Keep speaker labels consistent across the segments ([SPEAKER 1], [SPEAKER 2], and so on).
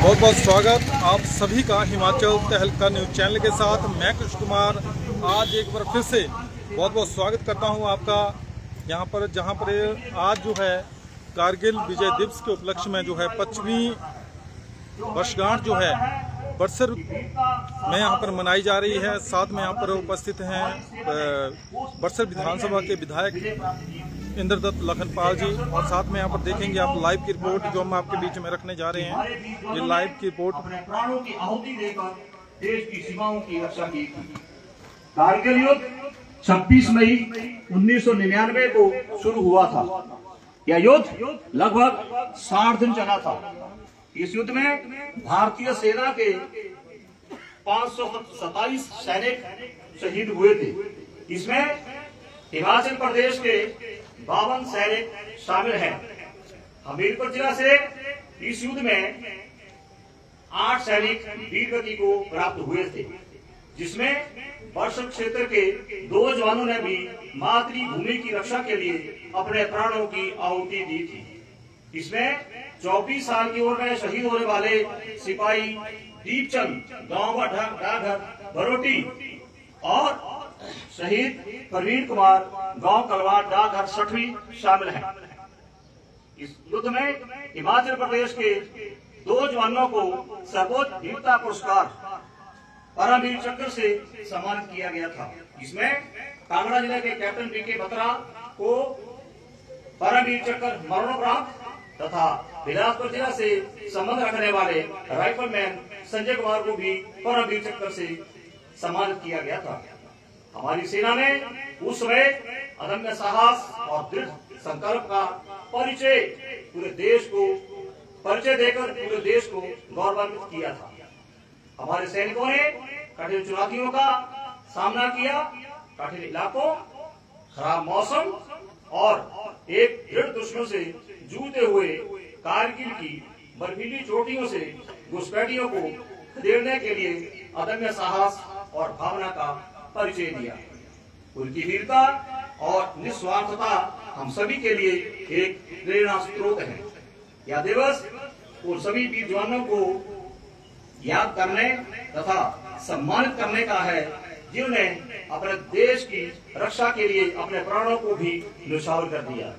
[SPEAKER 1] बहुत बहुत स्वागत आप सभी का हिमाचल तहलका न्यूज चैनल के साथ। मैं कृष्ण कुमार आज एक बार फिर से बहुत बहुत स्वागत करता हूं आपका यहां पर, जहां पर आज जो है कारगिल विजय दिवस के उपलक्ष्य में जो है 25वीं वर्षगांठ जो है बड़सर में यहाँ पर मनाई जा रही है। साथ में यहाँ पर उपस्थित हैं बड़सर विधानसभा के विधायक इंद्रदत्त लखनपाल जी, और साथ में यहाँ पर देखेंगे आप लाइव की रिपोर्ट जो हम आपके बीच में रखने जा रहे हैं। ये लाइव की रिपोर्ट।
[SPEAKER 2] अपने प्राणों की आहुति देकर देश की सीमाओं की रक्षा की थी। कारगिल युद्ध 26 मई 1999 को शुरू हुआ था। यह युद्ध लगभग 60 दिन चला था। इस युद्ध में भारतीय सेना के 527 सैनिक शहीद हुए थे। इसमें हिमाचल प्रदेश के 52 सैनिक शामिल हैं। हमीरपुर जिला से इस युद्ध में 8 सैनिक वीरगति को प्राप्त हुए थे, जिसमें बड़सर क्षेत्र के 2 जवानों ने भी मातृभूमि की रक्षा के लिए अपने प्राणों की आहुति दी थी। इसमें 24 साल की उम्र में शहीद होने वाले सिपाही दीपचंद गांव डाघर बरोटी और शहीद प्रवीण कुमार गांव कलवा डाघर 60वीं शामिल हैं। इस युद्ध में हिमाचल प्रदेश के 2 जवानों को सर्वोच्च वीरता पुरस्कार परमवीर चक्र से सम्मानित किया गया था। इसमें कांगड़ा जिले के कैप्टन बीके बत्रा को परमवीर चक्र मरणोपरांत तथा बिलासपुर जिला से संबंध रखने वाले राइफलमैन संजय कुमार को भी परमवीर चक्र से सम्मानित किया गया था। हमारी सेना ने उस समय अदम्य साहस और दृढ़ संकल्प का परिचय देकर पूरे देश को गौरवान्वित किया था। हमारे सैनिकों ने कठिन चुनौतियों का सामना किया। कठिन इलाकों, खराब मौसम और एक दृढ़ दुश्मन से जूझते हुए कारगिल की बर्फीली चोटियों से घुसपैठियों को खदेड़ने के लिए अदम्य साहस और भावना का परिचय दिया। उनकी वीरता और निस्वार्थता हम सभी के लिए एक प्रेरणा स्रोत है। यह दिवस उन सभी वीर जवानों को याद करने तथा सम्मानित करने का है, जिन्होंने अपने देश की रक्षा के लिए अपने प्राणों को भी न्यौछावर कर दिया।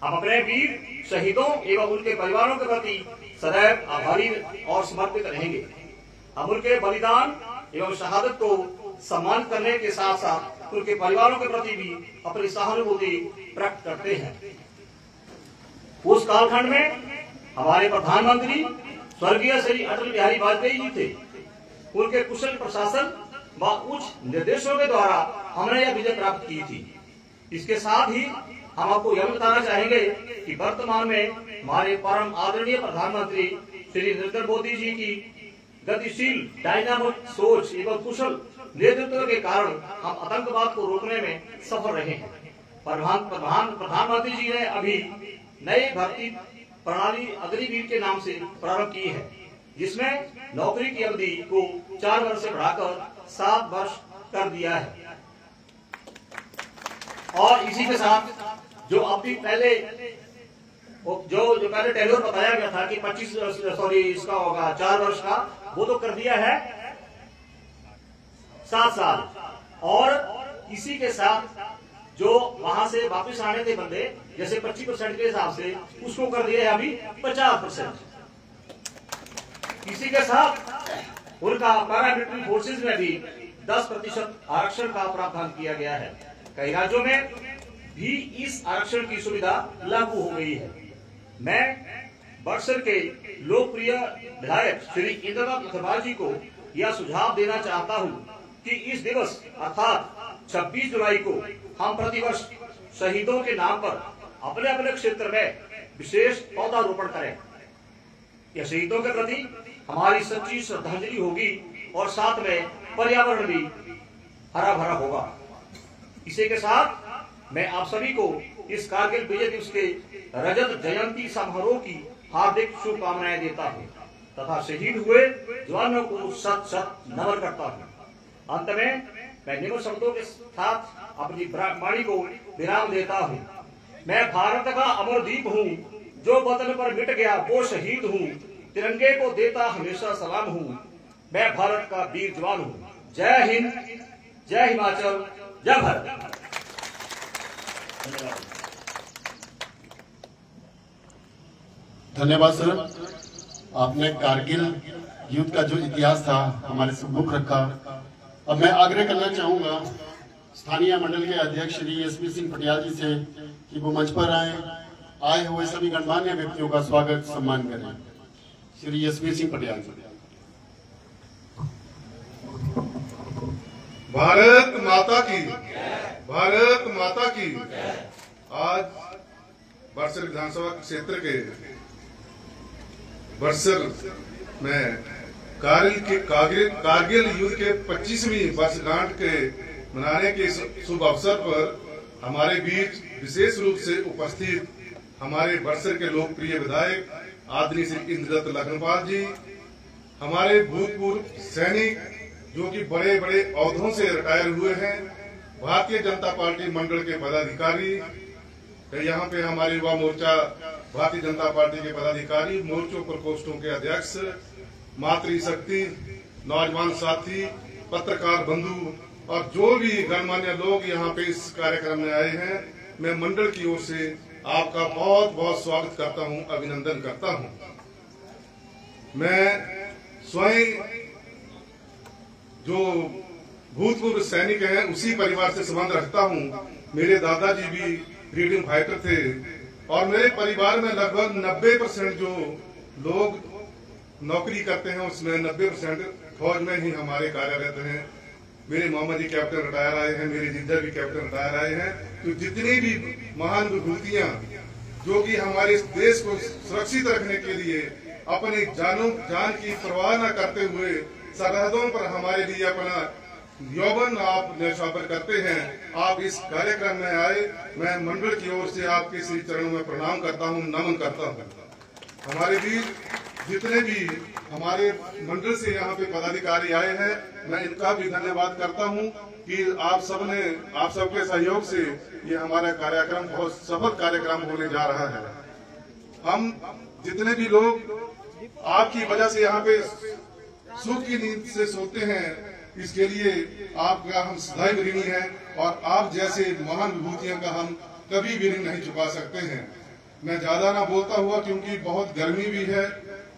[SPEAKER 2] हम अपने वीर शहीदों एवं उनके परिवारों के प्रति सदैव आभारी और समर्पित रहेंगे। हम उनके बलिदान एवं शहादत को सम्मान करने के साथ साथ उनके परिवारों के प्रति भी अपनी सहानुभूति प्रकट करते हैं। उस कालखंड में हमारे प्रधानमंत्री स्वर्गीय श्री अटल बिहारी वाजपेयी जी थे। उनके कुशल प्रशासन व उच्च निर्देशों के द्वारा हमने यह विजय प्राप्त की थी। इसके साथ ही हम आपको यह बताना चाहेंगे कि वर्तमान में हमारे परम आदरणीय प्रधानमंत्री श्री नरेंद्र मोदी जी की गतिशील डायनामिक सोच एवं कुशल नेतृत्व के कारण हम आतंकवाद को रोकने में सफल रहे हैं। प्रधानमंत्री जी ने अभी नई भर्ती प्रणाली अग्निवीर के नाम से प्रारंभ की है, जिसमें नौकरी की अवधि को 4 वर्ष से बढ़ाकर 7 वर्ष कर दिया है। और इसी के साथ जो अभी पहले पहले टेन्योर बताया गया था कि इसका होगा 4 वर्ष का, वो तो कर दिया है 7 साल। और इसी के साथ जो वहां से वापस आने थे बंदे, जैसे 25% के हिसाब से उसको कर दिया है अभी 50%। इसी के साथ उनका पैरामिलिट्री फोर्सेज में भी 10% आरक्षण का प्रावधान किया गया है। कई राज्यों में भी इस आरक्षण की सुविधा लागू हो गई है। मैं बड़सर के लोकप्रिय विधायक श्री इंद्रदत्त लखनपाल जी को यह सुझाव देना चाहता हूं कि इस दिवस अर्थात 26 जुलाई को हम प्रतिवर्ष शहीदों के नाम पर अपने अपने क्षेत्र में विशेष पौधारोपण करें। यह शहीदों के प्रति हमारी सच्ची श्रद्धांजलि होगी और साथ में पर्यावरण भी हरा भरा होगा। इसी के साथ मैं आप सभी को इस कारगिल विजय दिवस के रजत जयंती समारोह की हार्दिक शुभकामनाएं देता हूँ तथा शहीद हुए जवानों को शत शत नमन करता हूँ। अंत में मैं निम्न शब्दों के साथ अपनी वाणी को विराम देता हूँ। मैं भारत का अमरदीप हूँ, जो वतन पर मिट गया वो शहीद हूँ। तिरंगे को देता हमेशा सलाम हूँ, मैं भारत का वीर जवान हूँ। जय हिंद, जय हिमाचल, जय भारत।
[SPEAKER 3] धन्यवाद सर। आपने कारगिल युद्ध का जो इतिहास था हमारे सम्मुख रखा। अब मैं आग्रह करना चाहूंगा स्थानीय मंडल के अध्यक्ष श्री एसपी सिंह पटियाल जी से कि वो मंच पर आए हुए सभी गणमान्य व्यक्तियों का स्वागत सम्मान करें। श्री एसपी सिंह पटियाल जी।
[SPEAKER 4] भारत माता की, भारत माता की। आज बरसर विधानसभा क्षेत्र के बरसर में कारगिल युद्ध के 25वीं वर्षगांठ के मनाने के शुभ अवसर पर हमारे बीच विशेष रूप से उपस्थित हमारे बरसर के लोकप्रिय विधायक आदरणीय श्री इंद्रदत्त लखनपाल जी, हमारे भूतपूर्व सैनिक जो कि बड़े बड़े औहदों से रिटायर हुए हैं, भारतीय जनता पार्टी मंडल के पदाधिकारी, यहाँ पे हमारे युवा मोर्चा भारतीय जनता पार्टी के पदाधिकारी, मोर्चों प्रकोष्ठों के अध्यक्ष, मातृशक्ति, नौजवान साथी, पत्रकार बंधु और जो भी गणमान्य लोग यहाँ पे इस कार्यक्रम में आए हैं, मैं मंडल की ओर से आपका बहुत बहुत स्वागत करता हूँ, अभिनंदन करता हूँ। मैं स्वयं जो भूतपूर्व सैनिक हैं उसी परिवार से संबंध रखता हूँ। मेरे दादाजी भी फ्रीडम फाइटर थे और मेरे परिवार में लगभग 90% जो लोग नौकरी करते हैं उसमें 90% फौज में ही हमारे कार्यरत हैं। मेरे मामा जी कैप्टन रिटायर आए हैं, मेरे जीजा भी कैप्टन रिटायर आए हैं। तो जितनी भी महान विभूतियां जो कि हमारे इस देश को सुरक्षित रखने के लिए अपनी जान की परवाह न करते हुए सरहदों पर हमारे लिए अपना यौवन आप न्यौछावर करते हैं, आप इस कार्यक्रम में आए। मैं मंडल की ओर से आपके श्री चरणों में प्रणाम करता हूं, नमन करता हूं। हमारे बीच जितने भी हमारे मंडल से यहाँ पे पदाधिकारी आए हैं, मैं इनका भी धन्यवाद करता हूं कि आप सबके सहयोग से ये हमारा कार्यक्रम बहुत सफल कार्यक्रम होने जा रहा है। हम जितने भी लोग आपकी वजह से यहाँ पे सुख की नींद से सोते हैं, इसके लिए आपका हम सदैव ऋणी हैं और आप जैसे महान विभूतियों का हम कभी भी ऋण नहीं चुका सकते हैं। मैं ज्यादा ना बोलता हुआ क्योंकि बहुत गर्मी भी है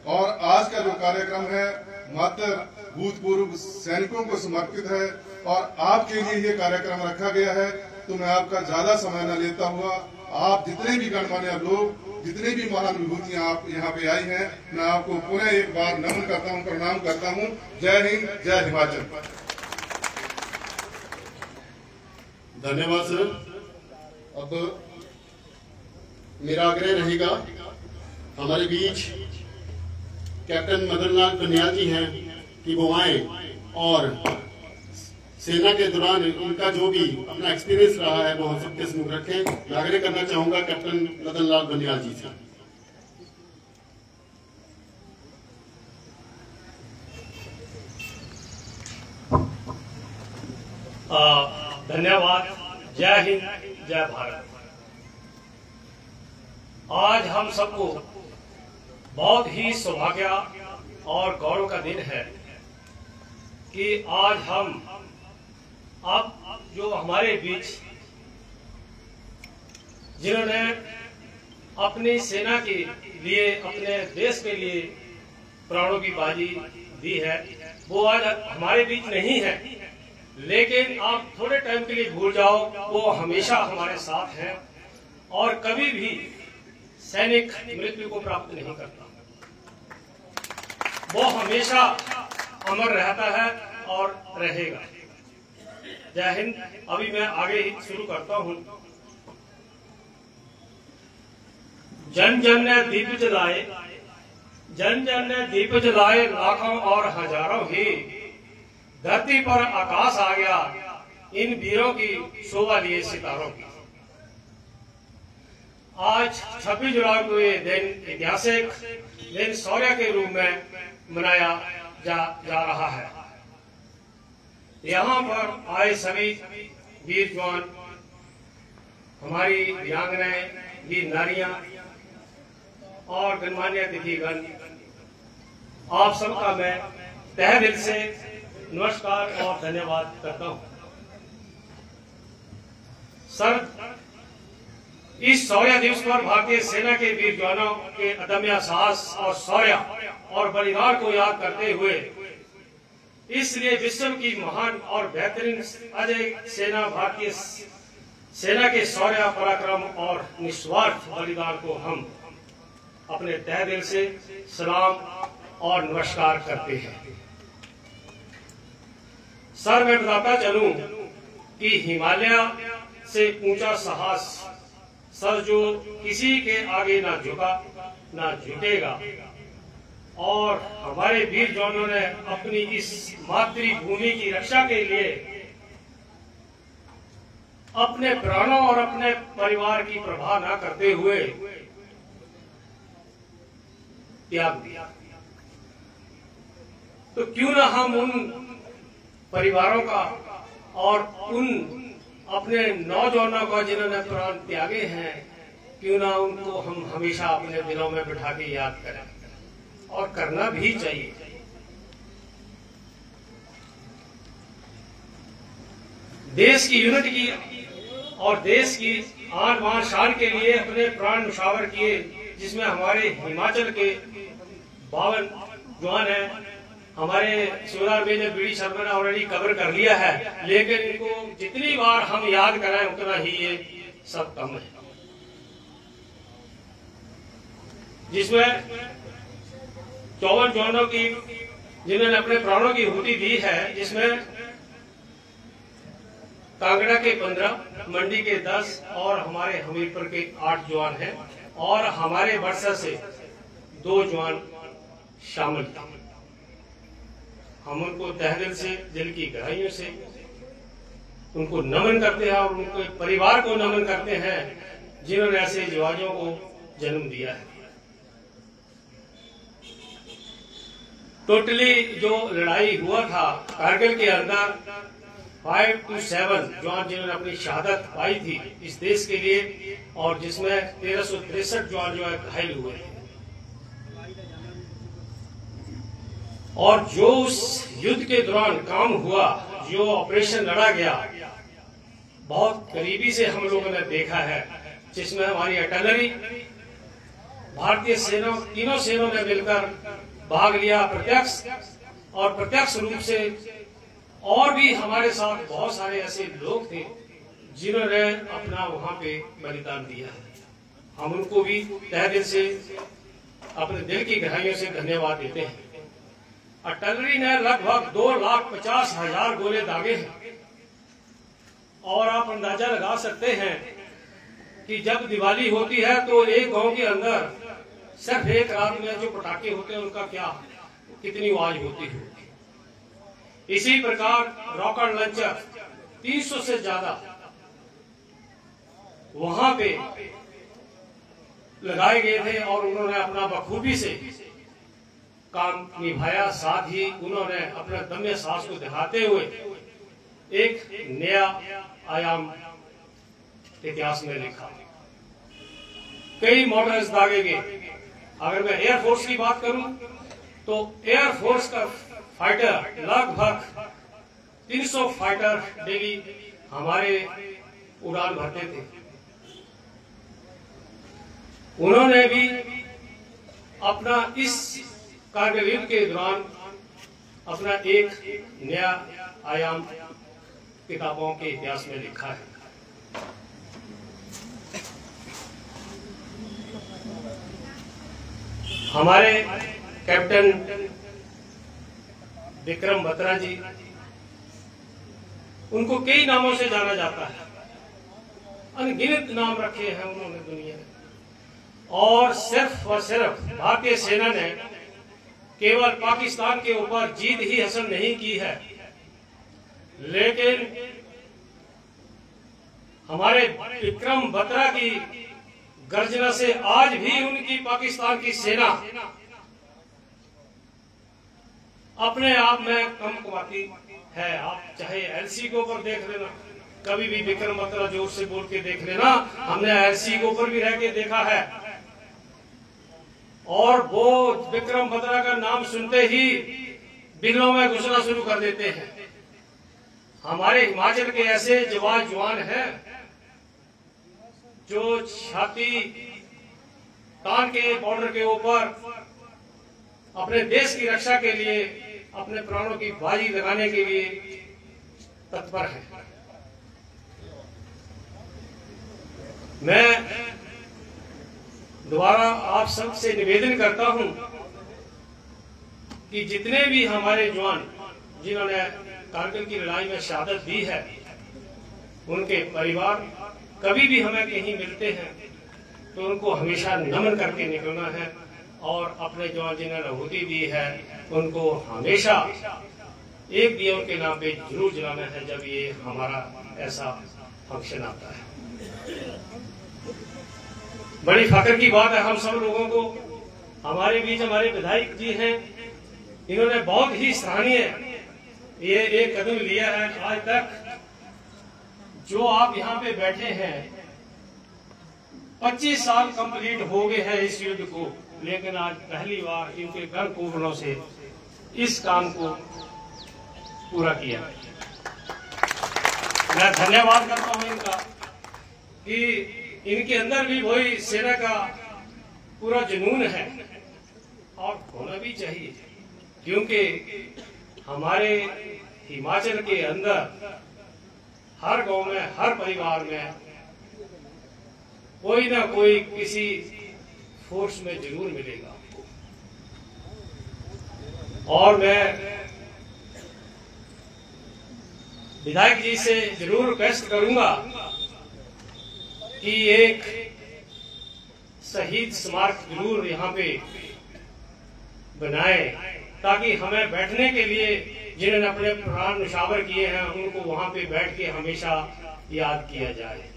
[SPEAKER 4] और आज का जो कार्यक्रम है मात्र भूतपूर्व सैनिकों को समर्पित है और आपके लिए ये कार्यक्रम रखा गया है, तो मैं आपका ज्यादा समय न लेता हुआ आप जितने भी गणमान्य लोग, जितने भी महान विभूतियां आप यहाँ पे आई हैं, मैं आपको पुनः एक बार नमन करता हूँ, प्रणाम करता हूँ। जय हिंद, जय हिमाचल।
[SPEAKER 3] धन्यवाद सर। अब मेरा आग्रह रहेगा, हमारे बीच कैप्टन मदन लाल बनियाल जी हैं कि वो आए और सेना के दौरान उनका जो भी अपना एक्सपीरियंस रहा है वो हम सबके सम्मुख रखें। मैं आग्रह करना चाहूंगा कैप्टन मदन लाल बनियाल जी से।
[SPEAKER 2] धन्यवाद। जय हिंद, जय भारत। आज हम सबको बहुत ही सौभाग्य और गौरव का दिन है कि आज हम अब जो हमारे बीच जिन्होंने अपनी सेना के लिए, अपने देश के लिए प्राणों की बाजी दी है, वो आज हमारे बीच नहीं है। लेकिन आप थोड़े टाइम के लिए भूल जाओ, वो हमेशा हमारे साथ हैं और कभी भी सैनिक मृत्यु को प्राप्त नहीं करता, वो हमेशा अमर रहता है और रहेगा। जय हिंद। अभी मैं आगे ही शुरू करता हूँ। जन जन ने दीप जलाए, जन जन ने दीप जलाए, लाखों और हजारों ही धरती पर आकाश आ गया, इन वीरों की शोभा लिए सितारों की। आज 26 जुलाई को ये दिन ऐतिहासिक दिन शौर्य के रूप में मनाया जा रहा है। यहाँ पर आए सभी वीर जवान, हमारी वीरांगनाएं, वीर नारियां और गणमान्य अतिथिगण, आप सबका मैं तहे दिल से नमस्कार और धन्यवाद करता हूं। सर, इस शौर्य दिवस पर भारतीय सेना के वीर जवानों के अदम्य साहस और शौर्य और बलिदान को याद करते हुए इसलिए विश्व की महान और बेहतरीन अजय सेना भारतीय सेना के शौर्य, पराक्रम और निस्वार्थ बलिदान को हम अपने तहे दिल से सलाम और नमस्कार करते हैं। सर, मैं बताता चलूं कि हिमालय से ऊंचा साहस सर जो किसी के आगे ना झुका ना झुकेगा, और हमारे वीर जवानों ने अपनी इस मातृभूमि की रक्षा के लिए अपने प्राणों और अपने परिवार की परवाह न करते हुए त्याग दिया। तो क्यों ना हम उन परिवारों का और उन अपने नौजवानों का जिन्होंने प्राण त्यागे हैं, क्यों ना उनको हम हमेशा अपने दिलों में बिठा के याद करें, और करना भी चाहिए। देश की यूनिट की और देश की आन बान शान के लिए अपने प्राण न्यौछावर किए, जिसमें हमारे हिमाचल के 52 जवान हैं। हमारे शिवराज में ने बीडी शर्मा ने ऑलरेडी कवर कर लिया है, लेकिन इनको जितनी बार हम याद कराएं उतना ही ये सब कम है। जिसमें 54 जवानों की जिन्होंने अपने प्राणों की हुति दी है, जिसमें कांगड़ा के 15, मंडी के 10 और हमारे हमीरपुर के 8 जवान हैं, और हमारे बरसा से 2 जवान शामिल थे। हम उनको तहे दिल से, दिल की गहराइयों से उनको नमन करते हैं और उनके परिवार को नमन करते हैं जिन्होंने ऐसे जवानों को जन्म दिया है। टोटली जो लड़ाई हुआ था कारगिल के अंदर 5 to 7 जवान जिन्होंने अपनी शहादत पाई थी इस देश के लिए, और जिसमें 1363 जवान जो है घायल हुए थे। और जो उस युद्ध के दौरान काम हुआ, जो ऑपरेशन लड़ा गया, बहुत करीबी से हम लोगों ने देखा है, जिसमें हमारी आर्टिलरी, भारतीय सेना, तीनों सेनाओं ने मिलकर भाग लिया प्रत्यक्ष और प्रत्यक्ष रूप से, और भी हमारे साथ बहुत सारे ऐसे लोग थे जिन्होंने अपना वहां पे बलिदान दिया। हम उनको भी तहे दिल से अपने दिल की गहराइयों से धन्यवाद देते हैं। आर्टिलरी ने लगभग 2,50,000 गोले दागे हैं, और आप अंदाजा लगा सकते हैं कि जब दिवाली होती है तो एक गांव के अंदर सिर्फ एक रात में जो पटाखे होते हैं उनका क्या कितनी आवाज होती है। इसी प्रकार रॉकेट लॉन्चर 300 से ज्यादा वहां पे लगाए गए थे, और उन्होंने अपना बखूबी से काम निभाया। साथ ही उन्होंने अपने दम्य साहस को दिखाते हुए एक नया आयाम इतिहास में लिखा। कई मॉडल्स दागे गए। अगर मैं एयरफोर्स की बात करूं तो एयरफोर्स का फाइटर लगभग 300 फाइटर डेली हमारे उड़ान भरते थे। उन्होंने भी अपना इस कारगिल युद्ध के दौरान अपना एक नया आयाम किताबों के इतिहास में लिखा है। हमारे कैप्टन विक्रम बत्रा जी, उनको कई नामों से जाना जाता है, अनगिनत नाम रखे हैं उन्होंने दुनिया में, और सिर्फ भारतीय सेना ने केवल पाकिस्तान के ऊपर जीत ही हासिल नहीं की है, लेकिन हमारे विक्रम बत्रा की गर्जना से आज भी उनकी पाकिस्तान की सेना अपने आप में कम कमाती है। आप चाहे एलसी के ऊपर देख लेना, कभी भी विक्रम बत्रा जोर से बोल के देख लेना, हमने एलसी के ऊपर भी रह के देखा है। और वो विक्रम बत्रा का नाम सुनते ही बिलों में घुसना शुरू कर देते हैं। हमारे हिमाचल के ऐसे जवान हैं जो छाती तान के बॉर्डर के ऊपर अपने देश की रक्षा के लिए, अपने प्राणों की बाजी लगाने के लिए तत्पर हैं। मैं दोबारा आप सबसे निवेदन करता हूं कि जितने भी हमारे जवान जिन्होंने कारगिल की लड़ाई में शहादत दी है, उनके परिवार कभी भी हमें कहीं मिलते हैं तो उनको हमेशा नमन करके निकलना है और अपने जवान जिन्होंने आहुति दी है उनको हमेशा एक दिया उनके नाम पे जरूर जलाना है जब ये हमारा ऐसा फंक्शन आता है। बड़ी फख्र की बात है हम सब लोगों को, हमारे बीच हमारे विधायक जी हैं, इन्होंने बहुत ही सराहनीय ये एक कदम लिया है। आज तक जो आप यहाँ पे बैठे हैं 25 साल कंप्लीट हो गए हैं इस युद्ध को, लेकिन आज पहली बार इनके गण कुंभलों से इस काम को पूरा किया। मैं धन्यवाद करता हूं इनका कि इनके अंदर भी वही सेना का पूरा जुनून है और होना भी चाहिए, क्योंकि हमारे हिमाचल के अंदर हर गांव में, हर परिवार में कोई ना कोई किसी फोर्स में जरूर मिलेगा। और मैं विधायक जी से जरूर रिक्वेस्ट करूंगा कि एक शहीद स्मारक जरूर यहाँ पे बनाए, ताकि हमें बैठने के लिए जिन्होंने अपने प्राण न्यौछावर किए हैं उनको वहां पे बैठ के हमेशा याद किया जाए।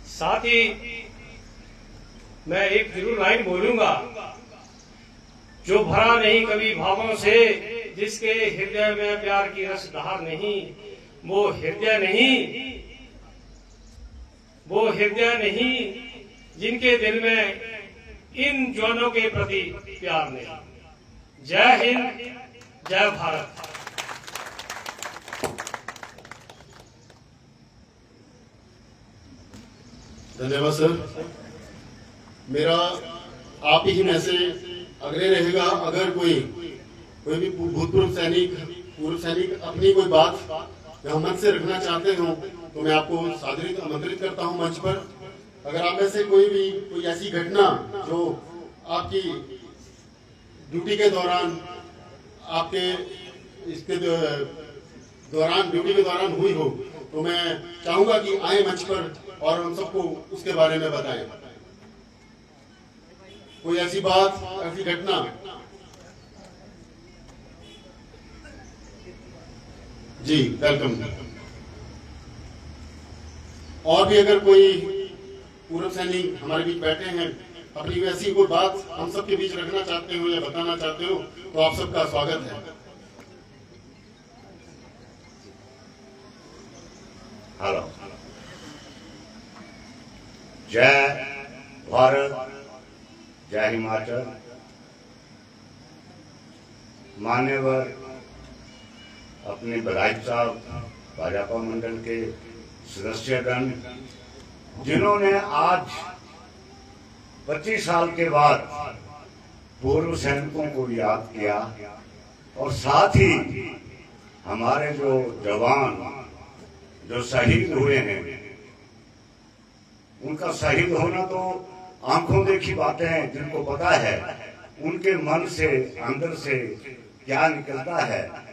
[SPEAKER 2] साथ ही मैं एक जरूर लाइन बोलूंगा, जो भरा नहीं कभी भावों से, जिसके हृदय में प्यार की रसधार नहीं, वो हृदय नहीं जिनके दिल में इन जवानों के प्रति प्यार नहीं। जय हिंद, जय भारत।
[SPEAKER 3] धन्यवाद सर। मेरा आप ही में से आग्रह रहेगा, अगर कोई भी भूतपूर्व सैनिक, पूर्व सैनिक अपनी कोई बात यहाँ मंच से रखना चाहते हो तो मैं आपको सादर आमंत्रित करता हूँ मंच पर। अगर आप में से कोई ऐसी घटना जो आपकी ड्यूटी के दौरान, आपके इसके दौरान, ड्यूटी के दौरान हुई हो, तो मैं चाहूंगा कि आए मंच पर और हम सबको उसके बारे में बताएं। कोई ऐसी बात, ऐसी घटना? जी वेलकम। और भी अगर कोई पूर्व सैनिक हमारे बीच बैठे हैं, अपनी ऐसी कोई बात हम सबके बीच रखना चाहते हो या बताना चाहते हो, तो आप सबका स्वागत है।
[SPEAKER 5] हेलो, जय भारत, जय हिमाचल। मान्यवर अपने विधायक साहब, भाजपा मंडल के सदस्यगण, जिन्होंने आज 25 साल के बाद पूर्व सैनिकों को याद किया, और साथ ही हमारे जो जवान जो शहीद हुए हैं, उनका शहीद होना तो आंखों देखी बातें हैं। जिनको पता है उनके मन से, अंदर से क्या निकलता है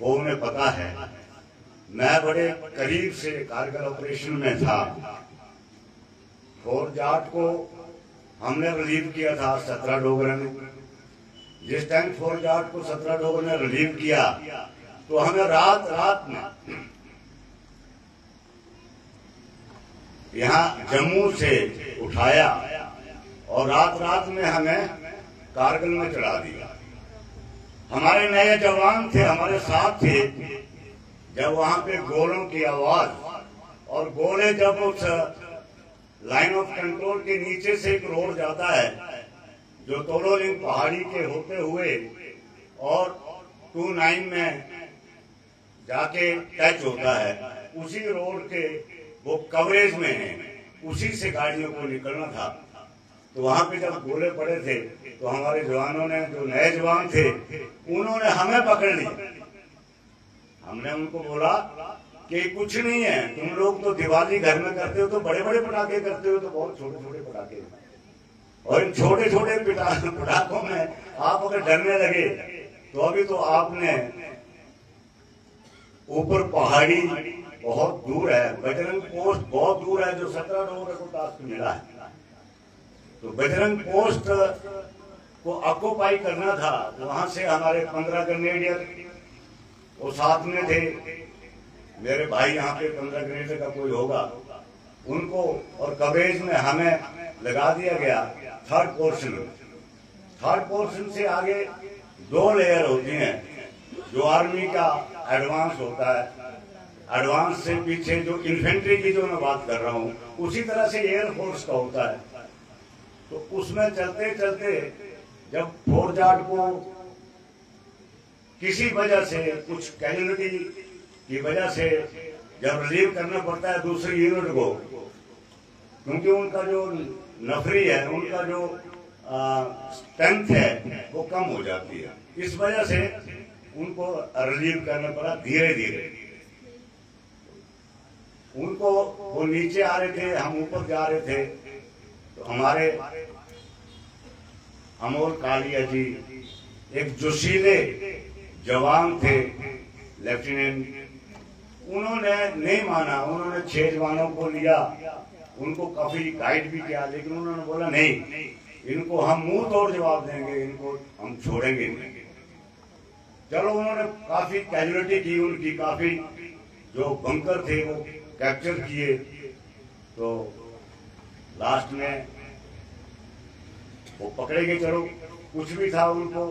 [SPEAKER 5] वो उन्हें पता है। मैं बड़े करीब से कारगिल ऑपरेशन में था। फोर्ट जाट को हमने रिलीव किया था 17 डोगरे ने। जिस टाइम फोर्ट जाट को 17 डोगरे ने रिलीव किया तो हमें रात में यहाँ जम्मू से उठाया और रात में हमें कारगिल में चढ़ा दिया। हमारे नए जवान थे, हमारे साथ थे। जब वहां पे गोलों की आवाज और गोले जब उस लाइन ऑफ कंट्रोल के नीचे से एक रोड जाता है जो तोलोलिंग पहाड़ी के होते हुए और 29 में जाके टच होता है। उसी रोड के वो कवरेज में है, उसी से गाड़ियों को निकलना था। तो वहां पे जब गोले पड़े थे तो हमारे जवानों ने, जो नए जवान थे, उन्होंने हमें पकड़ लिया। हमने उनको बोला कि कुछ नहीं है, तुम लोग तो दिवाली घर में करते हो तो बड़े बड़े पटाखे करते हो, तो बहुत छोटे छोटे पटाखे, और इन छोटे छोटे पटाखों में आप अगर डरने लगे तो अभी तो आपने ऊपर पहाड़ी बहुत दूर है, बजरंग पोस्ट बहुत दूर है, जो 17 लोगों को टास्क मिला है। तो बजरंग पोस्ट को ऑक्युपाई करना था। तो वहां से हमारे 15 ग्रेनेडियर वो साथ में थे, मेरे भाई यहाँ पे 15 ग्रेनेडियर का कोई होगा, उनको और कवरेज में हमें लगा दिया गया। थर्ड पोर्शन से आगे 2 लेयर होती हैं। जो आर्मी का एडवांस होता है, एडवांस से पीछे जो इन्फेंट्री की जो मैं बात कर रहा हूँ, उसी तरह से एयरफोर्स का होता है। तो उसमें चलते चलते जब फोर्जार्ड को किसी वजह से, कुछ कैजुअलिटी की वजह से जब रिलीव करना पड़ता है दूसरी यूनिट को, क्योंकि उनका जो नफरी है, उनका जो स्ट्रेंथ है वो कम हो जाती है, इस वजह से उनको रिलीव करना पड़ा धीरे धीरे। उनको वो नीचे आ रहे थे, हम ऊपर जा रहे थे। तो हमारे अमोल कालिया जी एक जोशीले जवान थे, लेफ्टिनेंट, उन्होंने नहीं माना। उन्होंने 6 जवानों को लिया, उनको काफी गाइड भी किया, लेकिन उन्होंने बोला नहीं, इनको हम मुंह तोड़ जवाब देंगे, इनको हम छोड़ेंगे नहीं। चलो, उन्होंने काफी कैजुअलिटी की, उनकी काफी जो बंकर थे वो कैप्चर किए। तो लास्ट में वो पकड़े गए। चलो, कुछ भी था, उनको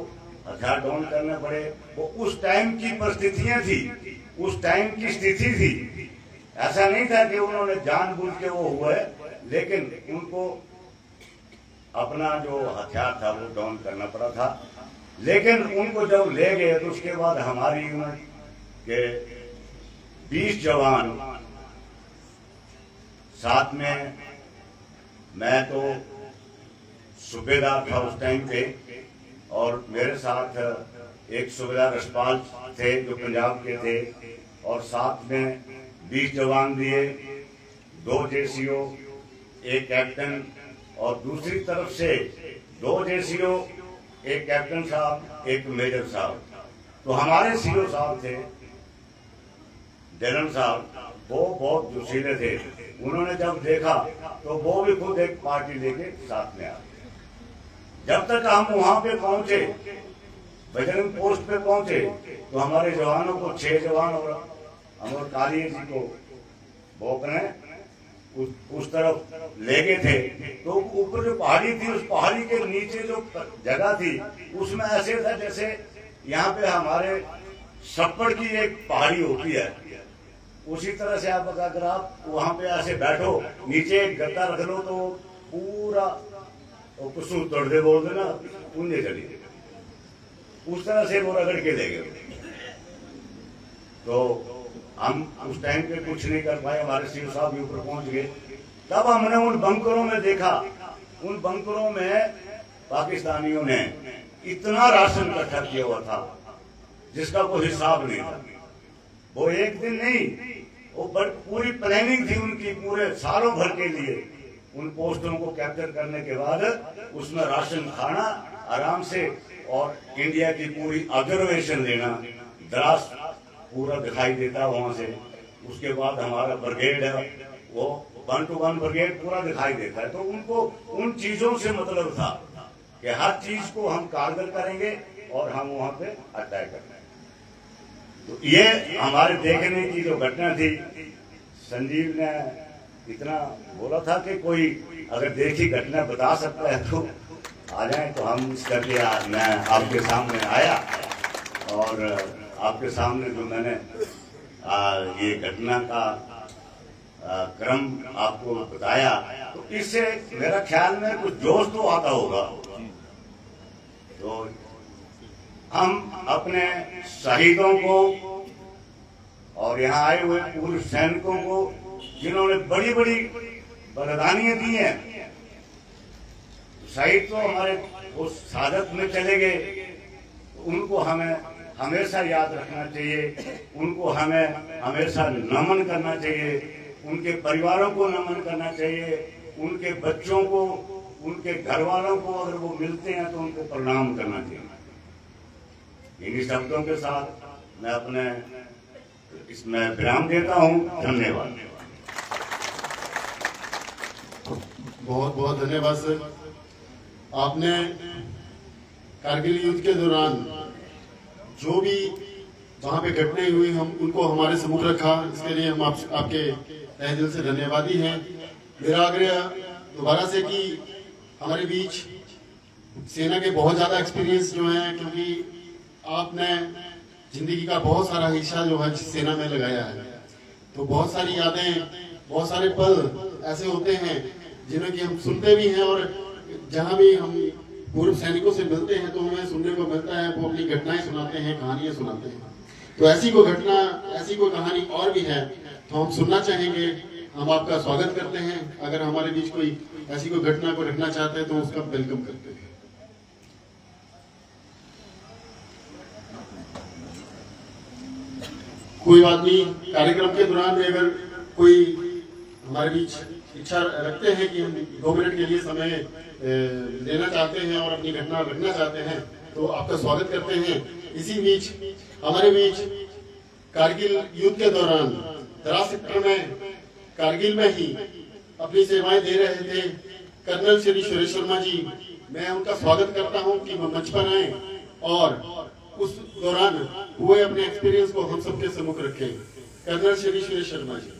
[SPEAKER 5] हथियार डाउन करने पड़े। वो उस टाइम की परिस्थितियां थी, उस टाइम की स्थिति थी। ऐसा नहीं था कि उन्होंने जानबूझ के वो हुए, लेकिन उनको अपना जो हथियार था वो डाउन करना पड़ा था। लेकिन उनको जब ले गए तो उसके बाद हमारी यूनिट के 20 जवान, साथ में मैं तो सूबेदार था उस टाइम पे, और मेरे साथ एक सूबेदार रसपाल थे जो पंजाब के थे, और साथ में 20 जवान दिए, 2 जेसीओ, 1 कैप्टन, और दूसरी तरफ से 2 जेसीओ, 1 कैप्टन साहब, 1 मेजर साहब। तो हमारे सीओ साहब थे जनरल साहब, वो बहुत जोशीले थे। उन्होंने जब देखा तो वो भी खुद एक पार्टी लेके साथ में आ गए। जब तक हम वहां पे पहुंचे, बजरंग पोस्ट पे पहुंचे, तो हमारे जवानों को 6 जवान और अमर कालिया जी को भोकने उस तरफ ले गए थे। तो ऊपर जो पहाड़ी थी, उस पहाड़ी के नीचे जो जगह थी, उसमें ऐसे था जैसे यहाँ पे हमारे छप्पड़ की एक पहाड़ी होती है, उसी तरह से आप अगर आप वहां पे ऐसे बैठो, नीचे एक गद्दा रख लो तो पूरा कुछ तोड़ दे बोल देना, उन्हें चली उस तरह से वो रगड़ के ले गए। तो हम उस टाइम पे कुछ नहीं कर पाए, हमारे सीओ साहब भी ऊपर पहुंच गए। तब हमने उन बंकरों में देखा, उन बंकरों में पाकिस्तानियों ने इतना राशन इकट्ठा किया हुआ था जिसका कोई हिसाब नहीं था। वो एक दिन नहीं, वो पूरी प्लानिंग थी उनकी, पूरे सालों भर के लिए। उन पोस्टों को कैप्चर करने के बाद उसमें राशन खाना आराम से, और इंडिया की पूरी ऑब्जर्वेशन लेना, द्रास पूरा दिखाई देता वहां से। उसके बाद हमारा ब्रिगेड है, वो 1 to 1 ब्रिगेड पूरा दिखाई देता है। तो उनको उन चीजों से मतलब था कि हर चीज को हम कारगर करेंगे और हम वहां पे अटैक करेंगे। तो ये हमारे देखने की जो घटना थी, संजीव ने इतना बोला था कि कोई अगर देखी घटना बता सकता है तो आ जाए। तो हम इस करके मैं आपके सामने आया, और आपके सामने जो मैंने ये घटना का क्रम आपको बताया, तो इससे मेरा ख्याल में कुछ जोश तो आता होगा। तो हम अपने शहीदों को और यहाँ आए हुए पूर्व सैनिकों को जिन्होंने बड़ी बड़ी बलिदानियां दी हैं, शहीद तो हमारे वो शहादत में चले गए, उनको हमें हमेशा याद रखना चाहिए, उनको हमें हमेशा नमन करना चाहिए, उनके परिवारों को नमन करना चाहिए, उनके बच्चों को, उनके घर वालों को अगर वो मिलते हैं तो उनको प्रणाम करना चाहिए। इन्हीं शब्दों के साथ मैं अपने इसमें विराम देता हूँ। धन्यवाद।
[SPEAKER 3] बहुत बहुत धन्यवाद सर। आपने कारगिल युद्ध के दौरान जो भी वहां पे घटनाएं हुई हम उनको हमारे सम्मुख रखा, इसके लिए हम आपके तहे दिल से धन्यवादी हैं। मेरा आग्रह दोबारा से कि हमारे बीच सेना के बहुत ज्यादा एक्सपीरियंस जो है, क्योंकि आपने जिंदगी का बहुत सारा हिस्सा जो है सेना में लगाया है, तो बहुत सारी यादें, बहुत सारे पल ऐसे होते हैं जिन्हें कि हम सुनते भी हैं, और जहां भी हम पूर्व सैनिकों से मिलते हैं तो हमें सुनने को मिलता है, वो अपनी घटनाएं सुनाते हैं, कहानियां सुनाते हैं। तो ऐसी कोई घटना, ऐसी कोई कहानी और भी है तो हम सुनना चाहेंगे। हम आपका स्वागत करते हैं। अगर हमारे बीच कोई ऐसी कोई घटना को रखना चाहते हैं तो उसका वेलकम करते हैं। कोई आदमी कार्यक्रम के दौरान में अगर कोई हमारे बीच इच्छा रखते हैं कि हम 2 मिनट के लिए समय देना चाहते हैं और अपनी घटना रखना चाहते हैं तो आपका स्वागत करते हैं। इसी बीच हमारे बीच कारगिल युद्ध के दौरान द्रास सेक्टर में कारगिल में ही अपनी सेवाएं दे रहे थे कर्नल श्री सुरेश शर्मा जी, मैं उनका स्वागत करता हूं कि वो मंच पर आए और उस दौरान हुए अपने एक्सपीरियंस को हम सबके सम्मुख रखें। Colonel Shri Suresh Sharma ji.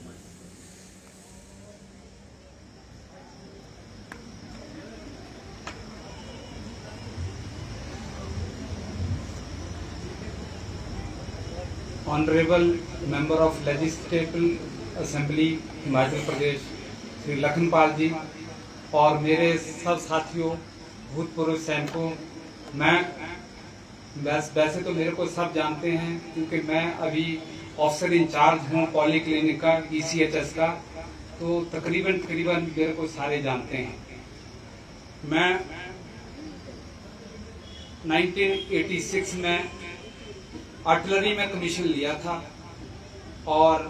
[SPEAKER 6] Honourable member of legislative assembly Himachal Pradesh Shri Lakhanpal ji और मेरे सब साथियों भूतपूर्व सैनिकों, मैं वैसे तो मेरे को सब जानते हैं क्योंकि मैं अभी ऑफिसर इंचार्ज हूँ पॉली क्लिनिक का, ECHS का, तो तकरीबन मेरे को सारे जानते हैं। मैं 1986 में आर्टिलरी में कमीशन लिया था और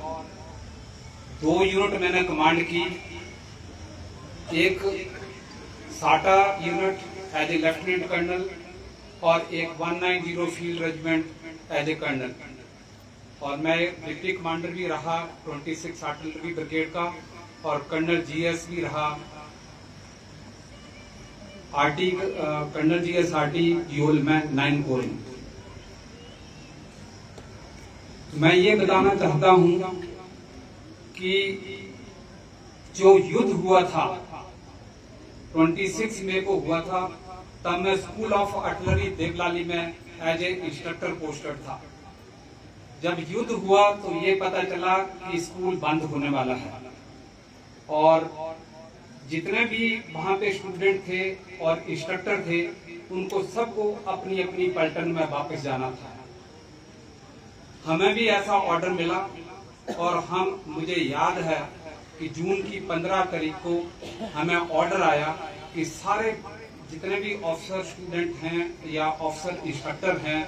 [SPEAKER 6] 2 यूनिट मैंने कमांड की। एक SATA unit as a lieutenant colonel और एक 190 field regiment as a colonel, और मैं डिप्टी कमांडर भी रहा 26 आर्टिलरी ब्रिगेड का और कर्नल GS भी रहा कर्नल GS RT यूल में 9 कोर में। मैं ये बताना चाहता हूं कि जो युद्ध हुआ था 26 मई को हुआ था, तब मैं स्कूल ऑफ आर्टिलरी देवलाली में एज ए इंस्ट्रक्टर पोस्टेड था। जब युद्ध हुआ तो ये पता चला कि स्कूल बंद होने वाला है और जितने भी वहां पे स्टूडेंट थे और इंस्ट्रक्टर थे उनको सबको अपनी अपनी पलटन में वापस जाना था। हमें भी ऐसा ऑर्डर मिला और मुझे याद है कि जून की 15 तारीख को हमें ऑर्डर आया कि सारे जितने भी ऑफिसर स्टूडेंट हैं या ऑफिसर इंस्ट्रक्टर हैं,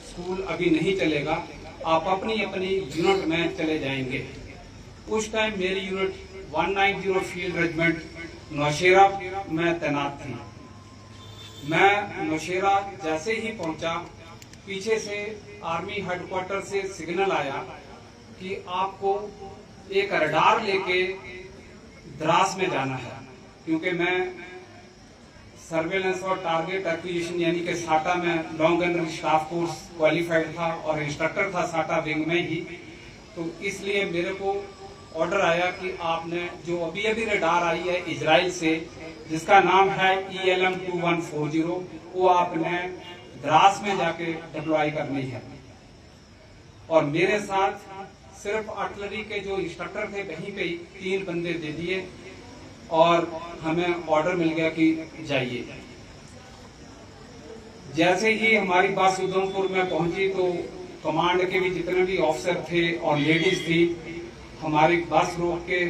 [SPEAKER 6] स्कूल अभी नहीं चलेगा, आप अपनी अपनी यूनिट में चले जाएंगे। उस टाइम मेरी यूनिट 190 फील्ड रेजिमेंट नौशेरा में तैनात थी। मैं नौशेरा जैसे ही पहुंचा, पीछे से आर्मी हेडक्वार्टर से सिग्नल आया कि आपको एक रडार लेके द्रास में जाना है, क्योंकि मैं सर्वेलेंस और टारगेट एक्विजिशन यानी कि साटा में long range staff course qualified था और इंस्ट्रक्टर था साटा विंग में ही, तो इसलिए मेरे को ऑर्डर आया कि आपने जो अभी रडार आई है इजराइल से जिसका नाम है ELM 2140, वो आपने द्रास में जाके डिप्लॉय करनी है। और मेरे साथ सिर्फ आर्टिलरी के जो इंस्ट्रक्टर थे वहीं पे 3 बंदे दे दिए और हमें ऑर्डर मिल गया कि जाइए। जैसे ही हमारी बस उधमपुर में पहुंची तो कमांड के भी जितने भी ऑफिसर थे और लेडीज थी, हमारी बस रोक के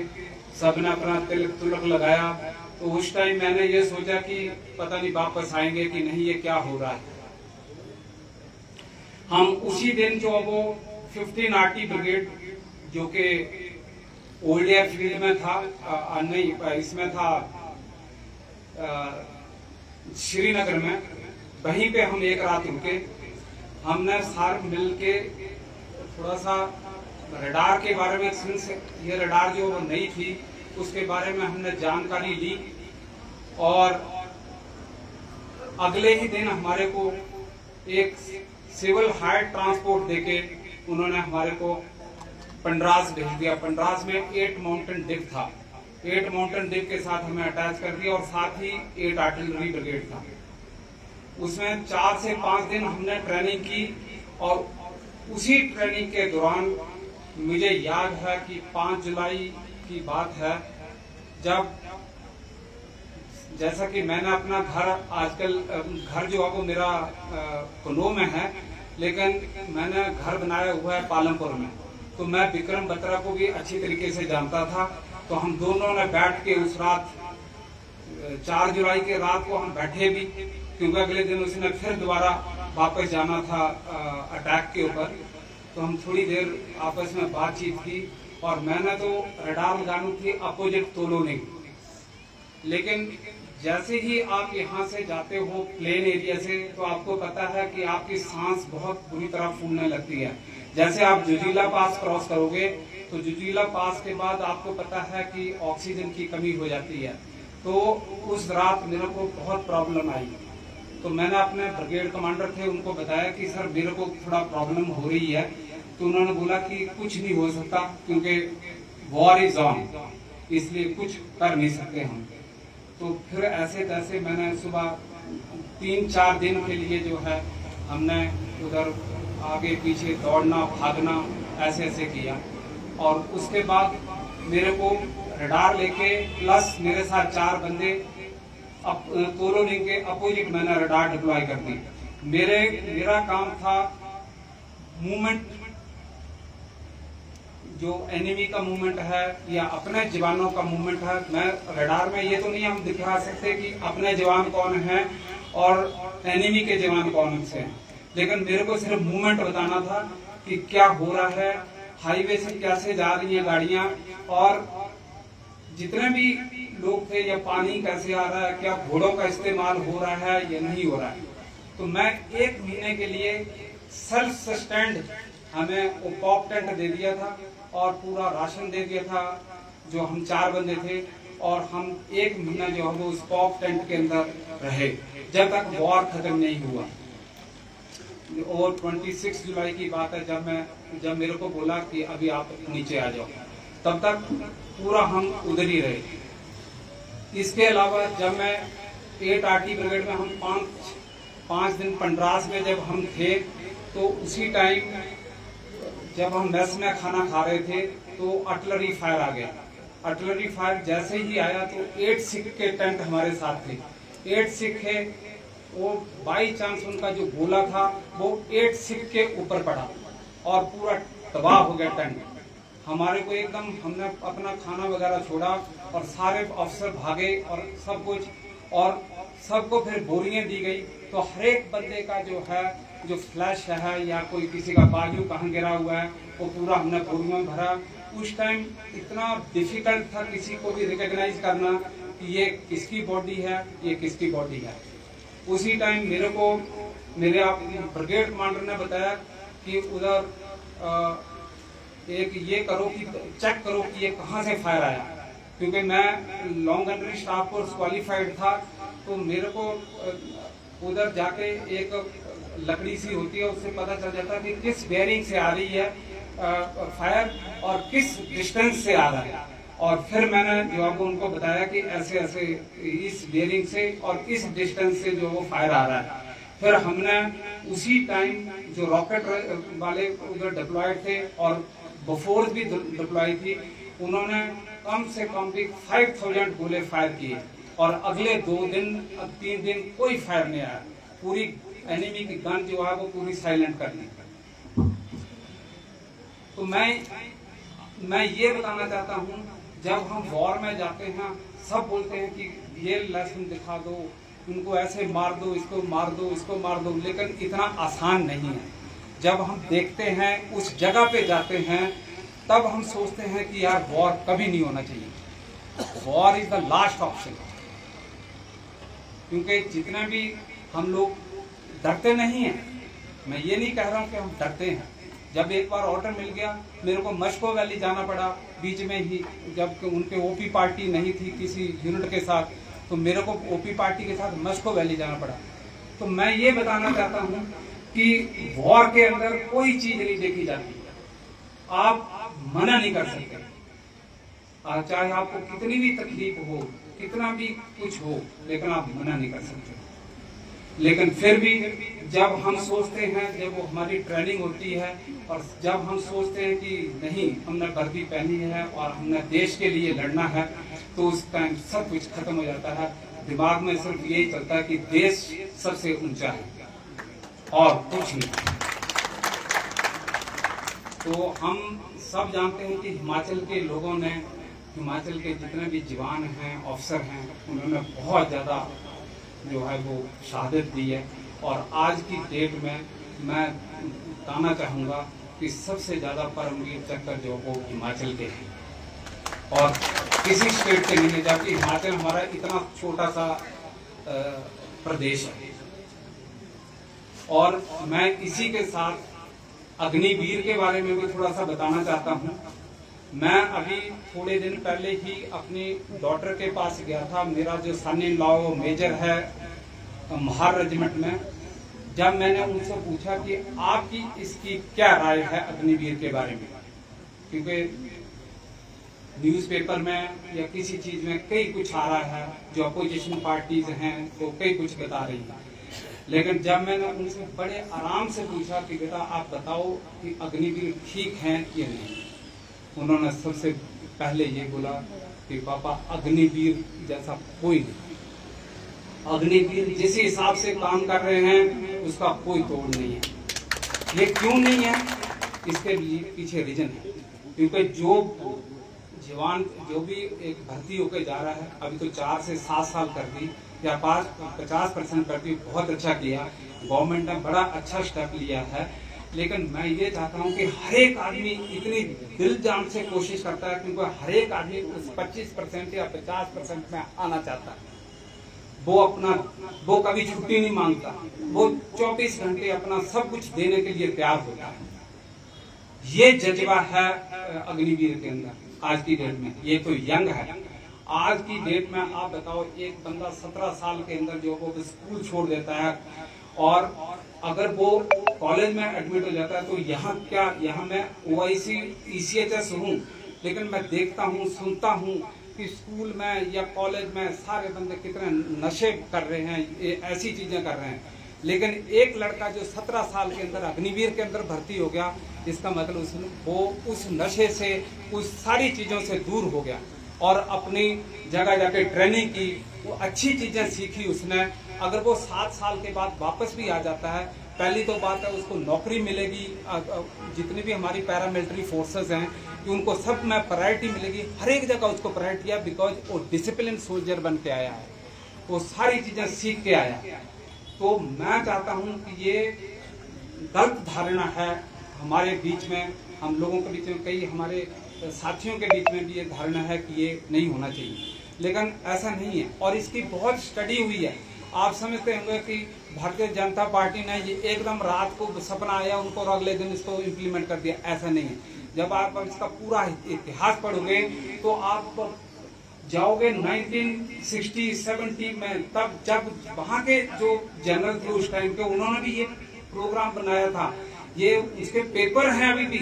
[SPEAKER 6] सबने अपना तिलक तुलक लगाया। तो उस टाइम मैंने ये सोचा कि पता नहीं वापस आएंगे कि नहीं, ये क्या हो रहा है। हम उसी दिन जो वो 15 RT ब्रिगेड जो कि ओल्ड एयरफील्ड में था, नहीं इसमें था श्रीनगर में, वहीं पे हम एक रात रुके। हमने सार मिल के थोड़ा सा रडार के बारे में, ये रडार जो नई थी उसके बारे में हमने जानकारी ली और अगले ही दिन हमारे को एक सिविल हायर ट्रांसपोर्ट देके उन्होंने हमारे को पंडरास भेज दिया। पंडरास में 8 माउंटेन डिप था, 8 माउंटेन डिप के साथ हमें अटैच कर दिया और साथ ही 8 आर्टिलरी ब्रिगेड था। उसमें 4 से 5 दिन हमने ट्रेनिंग की और उसी ट्रेनिंग के दौरान मुझे याद है कि 5 जुलाई की बात है, जब जैसा कि मैंने अपना घर, आजकल घर जो है वो मेरा कन्नौज में है, लेकिन मैंने घर बनाया हुआ है पालमपुर में। तो मैं विक्रम बत्रा को भी अच्छी तरीके से जानता था। तो हम दोनों ने बैठ के उस रात 4 जुलाई के रात को हम बैठे भी, क्योंकि अगले दिन उसने फिर दोबारा वापस जाना था अटैक के ऊपर। तो हम थोड़ी देर आपस में बातचीत की और मैंने तो रडार लगानी थी अपोजिट तोलोनी, लेकिन जैसे ही आप यहाँ से जाते हो प्लेन एरिया से तो आपको पता है कि आपकी सांस बहुत बुरी तरह फूलने लगती है। जैसे आप जुजीला पास क्रॉस करोगे तो जुजीला पास के बाद आपको पता है कि ऑक्सीजन की कमी हो जाती है। तो उस रात मेरे को बहुत प्रॉब्लम आई। तो मैंने अपने ब्रिगेड कमांडर थे उनको बताया कि सर मेरे को थोड़ा प्रॉब्लम हो रही है। तो उन्होंने बोला कि कुछ नहीं हो सकता क्योंकि वॉर इज ऑन, इसलिए कुछ कर नहीं सकते हम। तो फिर ऐसे तैसे मैंने सुबह 3-4 दिन के लिए जो है हमने उधर आगे पीछे दौड़ना भागना ऐसे ऐसे किया और उसके बाद मेरे को रडार लेके प्लस मेरे साथ 4 बंदे कोलोनी के अपोजिट मैंने रडार डिप्लॉय कर दी। मेरा काम था मूवमेंट, जो एनिमी का मूवमेंट है या अपने जवानों का मूवमेंट है। मैं रडार में ये तो नहीं हम दिखा सकते कि अपने जवान कौन है और एनिमी के जवान कौन से हैं, लेकिन मेरे को सिर्फ मूवमेंट बताना था कि क्या हो रहा है, हाईवे से कैसे जा रही हैं गाड़ियां और जितने भी लोग थे, या पानी कैसे आ रहा है, क्या घोड़ों का इस्तेमाल हो रहा है या नहीं हो रहा है। तो मैं 1 महीने के लिए सेल्फ सस्टेंड, हमें वो पॉप टेंट दे दिया था और पूरा राशन दे दिया था जो हम 4 बंदे थे और हम 1 महीना जो है वो उस पॉप टेंट के अंदर रहे जब तक वॉर खत्म नहीं हुआ। और 26 जुलाई की बात है जब मेरे को बोला कि अभी आप नीचे आ जाओ, तब तक पूरा हम उधर ही रहे। इसके अलावा जब मैं 8 RT ब्रिगेड में हम 5 दिन पंडरास में जब हम थे तो उसी टाइम जब हम मेस में खाना खा रहे थे तो आर्टिलरी फायर आ गया। आर्टिलरी फायर जैसे ही आया तो 8 सिख के टेंट हमारे साथ थे। 8 सिख है, वो बाई चांस उनका जो गोला था वो 8 सिख के ऊपर पड़ा और पूरा तबाह हो गया टेंट। हमारे को एकदम, हमने अपना खाना वगैरह छोड़ा और सारे अफसर भागे और सब कुछ, और सबको फिर बोरियां दी गई। तो हर एक बंदे का जो है जो फ्लैश है या कोई किसी का बाजू कहाँ गिरा हुआ है वो पूरा हमने बोरियों में भरा। उस टाइम इतना डिफिकल्ट था किसी को भी रिकॉग्नाइज करना कि ये किसकी बॉडी है, ये किसकी बॉडी है। उसी टाइम मेरे को मेरे ब्रिगेड कमांडर ने बताया कि उधर एक ये करो कि चेक करो कि ये कहाँ से फायर आया, क्योंकि मैं long entry staff course qualified था। तो मेरे को उधर जाके एक लकड़ी सी होती है उससे पता चल जाता कि किस बेयरिंग से आ रही है फायर और किस डिस्टेंस से आ रहा है। और फिर मैंने जो आपको उनको बताया कि ऐसे ऐसे इस बेयरिंग से और इस डिस्टेंस से जो वो फायर आ रहा है। फिर हमने उसी टाइम जो रॉकेट वाले उधर डिप्लॉयड थे और बफोर्स भी डिप्लॉय थी, उन्होंने कम से कम भी 5000 गोले फायर किए और अगले 3 दिन कोई फायर नहीं आया। पूरी एनिमी की गन जो है वो पूरी साइलेंट कर दी। तो मैं ये बताना चाहता हूँ, जब हम वॉर में जाते हैं सब बोलते हैं कि ये लेसन दिखा दो, उनको ऐसे मार दो, इसको मार दो, इसको मार दो, लेकिन इतना आसान नहीं है। जब हम देखते हैं, उस जगह पे जाते हैं, तब हम सोचते हैं कि यार वॉर कभी नहीं होना चाहिए। War is the last option. क्योंकि जितना भी हम लोग डरते नहीं हैं, मैं ये नहीं कह रहा हूँ कि हम डरते हैं। जब एक बार ऑर्डर मिल गया, मेरे को मस्को वैली जाना पड़ा बीच में ही, जब उनके ओपी पार्टी नहीं थी किसी यूनिट के साथ, तो मेरे को ओपी पार्टी के साथ मस्को वैली जाना पड़ा। तो मैं ये बताना चाहता हूँ कि वॉर के अंदर कोई चीज नहीं देखी जाती, आप मना नहीं कर सकते। चाहे आपको कितनी भी तकलीफ हो, कितना भी कुछ हो, लेकिन आप मना नहीं कर सकते। लेकिन फिर भी जब हम सोचते हैं, जब वो हमारी ट्रेनिंग होती है और जब हम सोचते हैं कि नहीं, हमने वर्दी पहनी है और हमने देश के लिए लड़ना है, तो उस टाइम सब कुछ खत्म हो जाता है। दिमाग में सिर्फ यही चलता है कि देश सबसे ऊंचा है और कुछ नहीं। तो हम सब जानते हैं कि हिमाचल के लोगों ने, हिमाचल के जितने भी जवान हैं, अफसर हैं, उन्होंने बहुत ज्यादा जो है वो शहादत दी है। और आज की डेट में मैं बताना चाहूँगा कि सबसे ज़्यादा परमवीर चक्र जो वो हिमाचल के हैं और किसी स्टेट के नहीं है, जबकि हिमाचल हमारा इतना छोटा सा प्रदेश है। और मैं इसी के साथ अग्निवीर के बारे में भी थोड़ा सा बताना चाहता हूँ। मैं अभी थोड़े दिन पहले ही अपनी डॉटर के पास गया था। मेरा जो सन इन लॉ मेजर है महार रेजिमेंट में। जब मैंने उनसे पूछा कि आपकी इसकी क्या राय है अग्निवीर के बारे में, क्योंकि न्यूज़पेपर में या किसी चीज में कई कुछ आ रहा है, जो अपोजिशन पार्टीज हैं तो कई कुछ बता रही है, लेकिन जब मैंने उनसे बड़े आराम से पूछा कि बेटा आप बताओ कि अग्निवीर ठीक हैं या नहीं, उन्होंने सबसे पहले ये बोला कि पापा अग्निवीर जैसा कोई नहीं, अग्निवीर जिस हिसाब से काम कर रहे हैं उसका कोई तोड़ नहीं है। ये क्यों नहीं है, इसके पीछे रीजन है, क्योंकि जो जवान जो भी एक भर्ती होकर जा रहा है, अभी तो 4 से 7 साल कर दी या 50% कर दी, बहुत अच्छा किया, गवर्नमेंट ने बड़ा अच्छा स्टेप लिया है। लेकिन मैं ये चाहता हूँ कि हर एक आदमी इतनी दिल जान से कोशिश करता है, क्योंकि हर एक आदमी उस 25% या 50% में आना चाहता है। वो कभी छुट्टी नहीं मांगता, वो 24 घंटे अपना सब कुछ देने के लिए तैयार होता है। ये जज्बा है अग्निवीर के अंदर आज की डेट में। ये तो यंग है। आज की डेट में आप बताओ, एक बंदा 17 साल के अंदर जो वो स्कूल छोड़ देता है और अगर वो कॉलेज में एडमिट हो जाता है, तो यहाँ मैं OIC ECHS हूँ, लेकिन मैं देखता हूँ, सुनता हूँ कि स्कूल में या कॉलेज में सारे बंदे कितने नशे कर रहे हैं, ऐसी चीजें कर रहे हैं। लेकिन एक लड़का जो 17 साल के अंदर अग्निवीर के अंदर भर्ती हो गया, इसका मतलब वो उस नशे से, उस सारी चीजों से दूर हो गया और अपनी जगह जाके ट्रेनिंग की, वो अच्छी चीजें सीखी उसने। अगर वो 7 साल के बाद वापस भी आ जाता है, पहली तो बात है उसको नौकरी मिलेगी। जितनी भी हमारी पैरामिलिट्री फोर्सेस हैं, उनको सब में प्रायोरिटी मिलेगी, हर एक जगह उसको प्रायोरिटी है, बिकॉज वो डिसिप्लिन सोल्जर बन के आया है, वो सारी चीजें सीख के आया। तो मैं चाहता हूँ कि ये गलत धारणा है हमारे बीच में, हम लोगों के बीच में, कई हमारे साथियों के बीच में भी ये धारणा है कि ये नहीं होना चाहिए, लेकिन ऐसा नहीं है। और इसकी बहुत स्टडी हुई है। आप समझते होंगे कि भारतीय जनता पार्टी ने ये एकदम रात को सपना आया उनको और अगले दिन इसको इम्प्लीमेंट कर दिया, ऐसा नहीं है। जब आप इसका पूरा इतिहास पढ़ोगे तो आप जाओगे 1960-70 में, तब जब वहाँ के जो जनरल थे उस टाइम के, उन्होंने भी ये प्रोग्राम बनाया था। ये इसके पेपर हैं अभी भी,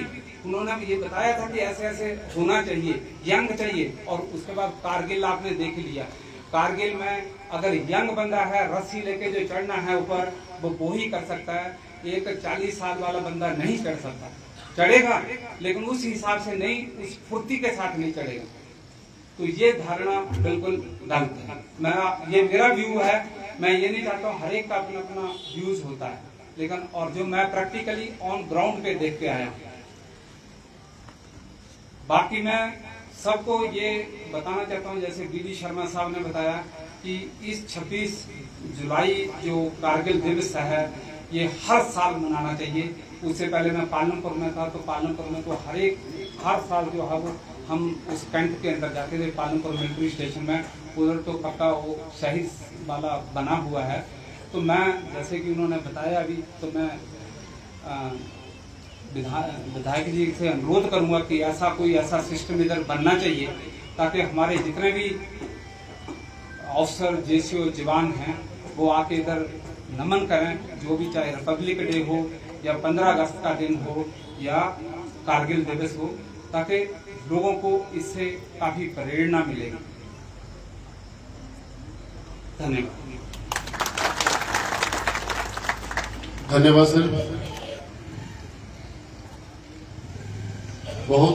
[SPEAKER 6] उन्होंने भी ये बताया था कि ऐसे ऐसे होना चाहिए, यंग चाहिए। और उसके बाद कारगिल आपने देख लिया, कारगिल में अगर यंग बंदा है, रस्सी लेके जो चढ़ना है ऊपर, वो ही कर सकता है, एक 40 साल वाला बंदा नहीं चढ़ सकता। चढ़ेगा, लेकिन उस हिसाब से नहीं, उस फुर्ती के साथ नहीं चढ़ेगा। तो ये धारणा बिल्कुल गलत है। ये मेरा व्यू है। मैं ये नहीं चाहता हूँ, हर एक का अपना अपना व्यूज होता है, लेकिन और जो मैं प्रैक्टिकली ऑन ग्राउंड पे देख के आया। बाकी मैं सबको ये बताना चाहता हूँ, जैसे बीडी शर्मा साहब ने बताया कि इस 26 जुलाई जो कारगिल दिवस है ये हर साल मनाना चाहिए। उससे पहले मैं पालनपुर में था, तो पालनपुर में तो हर साल जो है वो हम उस कैंट के अंदर जाते थे, पालनपुर मिलिट्री स्टेशन में। उधर तो पक्का वो शहीद वाला बना हुआ है। तो मैं, जैसे कि उन्होंने बताया अभी, तो मैं विधायक जी से अनुरोध करूंगा कि ऐसा सिस्टम इधर बनना चाहिए, ताकि हमारे जितने भी अफसर जेसीओ जवान हैं वो आके इधर नमन करें, जो भी, चाहे रिपब्लिक डे हो या 15 अगस्त का दिन हो या कारगिल दिवस हो, ताकि लोगों को इससे काफी प्रेरणा मिलेगी।
[SPEAKER 3] धन्यवाद सर। बहुत